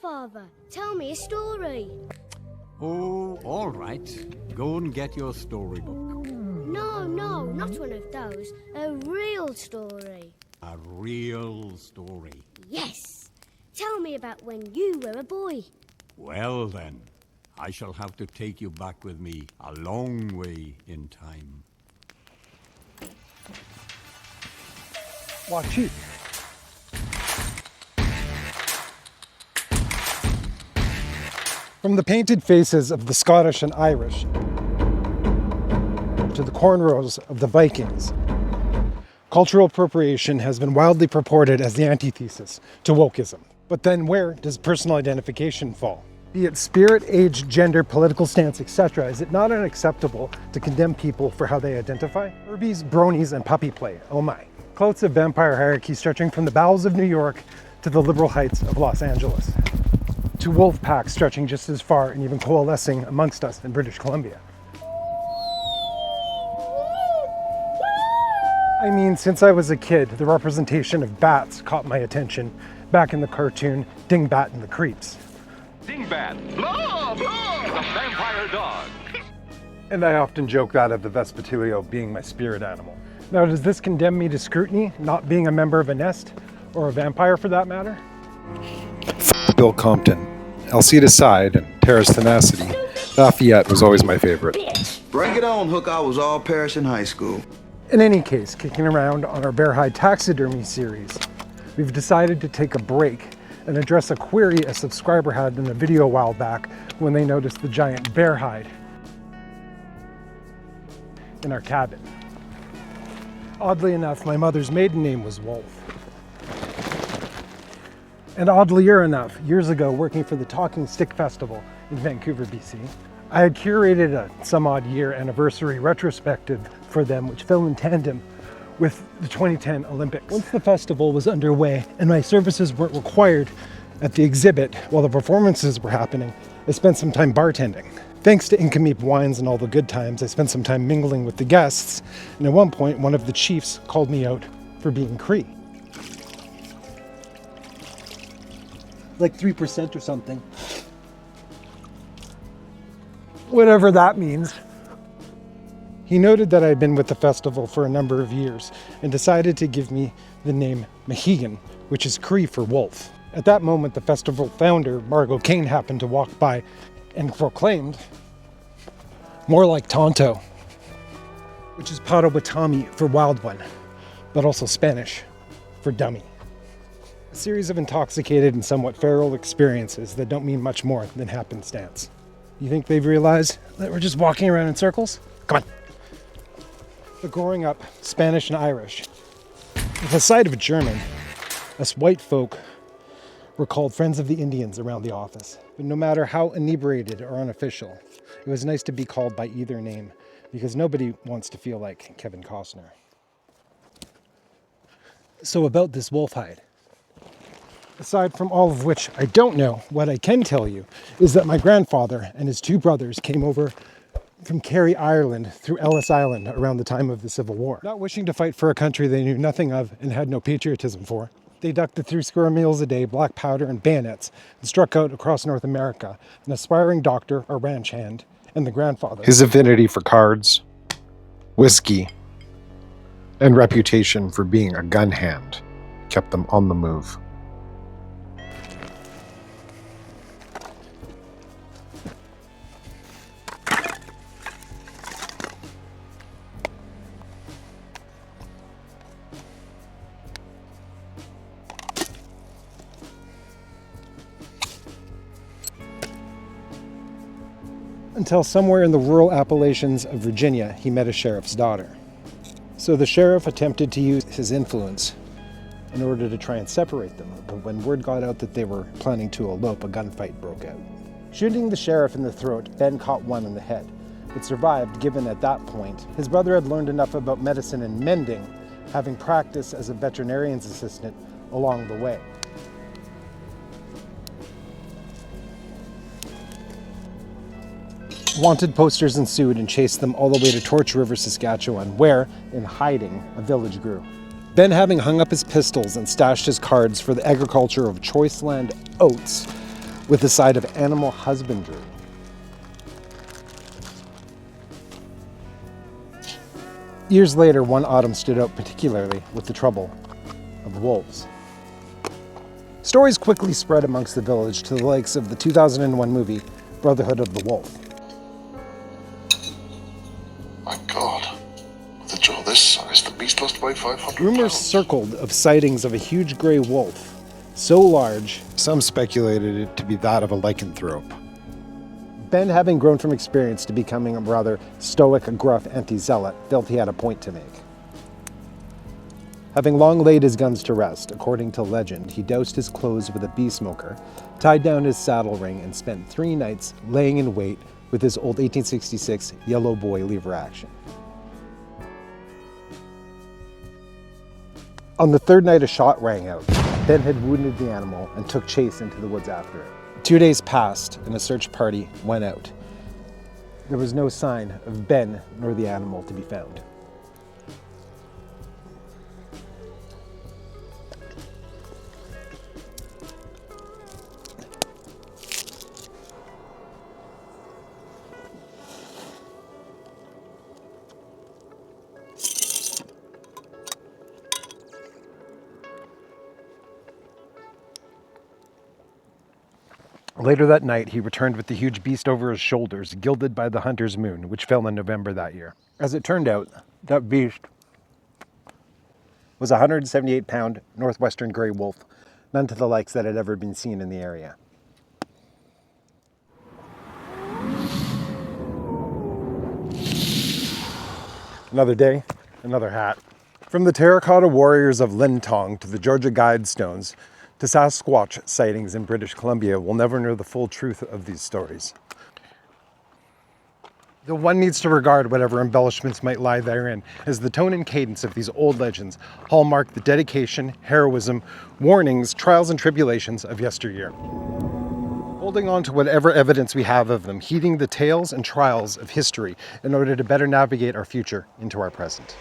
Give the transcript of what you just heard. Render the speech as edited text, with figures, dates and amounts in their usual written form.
Father. Tell me a story. Oh, all right. Go and get your storybook. No, not one of those. A real story. A real story. Yes. Tell me about when you were a boy. Well then, I shall have to take you back with me a long way in time. Watch it. From the painted faces of the Scottish and Irish to the cornrows of the Vikings, cultural appropriation has been widely purported as the antithesis to wokeism. But then where does personal identification fall? Be it spirit, age, gender, political stance, etc., is it not unacceptable to condemn people for how they identify? Urbies, bronies, and puppy play, oh my. Clouts of vampire hierarchy stretching from the bowels of New York to the liberal heights of Los Angeles, to wolf packs stretching just as far and even coalescing amongst us in British Columbia. I mean, since I was a kid, the representation of bats caught my attention back in the cartoon Dingbat and the Creeps. Dingbat, blah, blah, the vampire dog. And I often joke that of the Vespertilio being my spirit animal. Now, does this condemn me to scrutiny, not being a member of a nest, or a vampire for that matter? Bill Compton, Alcida Side, and Terrace Tenacity. Lafayette was always my favorite. Bring it on, Hook. I was all Parish in high school. In any case, kicking around on our bear hide taxidermy series, we've decided to take a break and address a query a subscriber had in a video a while back when they noticed the giant bear hide in our cabin. Oddly enough, my mother's maiden name was Wolf. And oddlier enough, years ago, working for the Talking Stick Festival in Vancouver, BC, I had curated a some odd year anniversary retrospective for them, which fell in tandem with the 2010 Olympics. Once the festival was underway and my services weren't required at the exhibit while the performances were happening, I spent some time bartending. Thanks to Incomeep wines and all the good times, I spent some time mingling with the guests, and at one point, one of the chiefs called me out for being Cree. Like 3% or something. Whatever that means. He noted that I had been with the festival for a number of years and decided to give me the name Mohegan, which is Cree for wolf. At that moment, the festival founder, Margot Kane, happened to walk by and proclaimed, more like Tonto, which is Potawatomi for wild one, but also Spanish for dummy. A series of intoxicated and somewhat feral experiences that don't mean much more than happenstance. You think they've realized that we're just walking around in circles? Come on. But growing up Spanish and Irish, with the sight of a German, us white folk were called friends of the Indians around the office. But no matter how inebriated or unofficial, it was nice to be called by either name because nobody wants to feel like Kevin Costner. So about this wolf hide. Aside from all of which I don't know, what I can tell you is that my grandfather and his two brothers came over from Kerry, Ireland through Ellis Island around the time of the Civil War. Not wishing to fight for a country they knew nothing of and had no patriotism for, they ducked the 3 square meals a day, black powder and bayonets, and struck out across North America, an aspiring doctor, a ranch hand, and the grandfather. His affinity for cards, whiskey, and reputation for being a gun hand kept them on the move. Until somewhere in the rural Appalachians of Virginia, he met a sheriff's daughter. So the sheriff attempted to use his influence in order to try and separate them, but when word got out that they were planning to elope, a gunfight broke out. Shooting the sheriff in the throat, Ben caught one in the head, but survived given at that point his brother had learned enough about medicine and mending, having practiced as a veterinarian's assistant along the way. Wanted posters ensued and chased them all the way to Torch River, Saskatchewan, where, in hiding, a village grew. Ben, having hung up his pistols and stashed his cards for the agriculture of choice land oats, with a side of animal husbandry. Years later, one autumn stood out particularly with the trouble of wolves. Stories quickly spread amongst the village to the likes of the 2001 movie Brotherhood of the Wolf. My God, with a jaw this size, the beast lost about 500 Rumors pounds. circled of sightings of a huge grey wolf, so large, Some speculated it to be that of a lycanthrope. Ben, having grown from experience to becoming a rather stoic, gruff anti-zealot, felt he had a point to make. Having long laid his guns to rest, according to legend, he doused his clothes with a bee smoker, tied down his saddle ring, and spent 3 nights laying in wait with his old 1866 Yellow Boy lever action. On the 3rd night, a shot rang out. Ben had wounded the animal and took chase into the woods after it. 2 days passed and a search party went out. There was no sign of Ben nor the animal to be found. Later that night, he returned with the huge beast over his shoulders, gilded by the hunter's moon, which fell in November that year. As it turned out, that beast was a 178-pound northwestern gray wolf, none to the likes that had ever been seen in the area. Another day, another hat. From the terracotta warriors of Lintong to the Georgia Guidestones, to Sasquatch sightings in British Columbia, we'll never know the full truth of these stories. Though one needs to regard whatever embellishments might lie therein, as the tone and cadence of these old legends hallmark the dedication, heroism, warnings, trials and tribulations of yesteryear. Holding on to whatever evidence we have of them, heeding the tales and trials of history in order to better navigate our future into our present.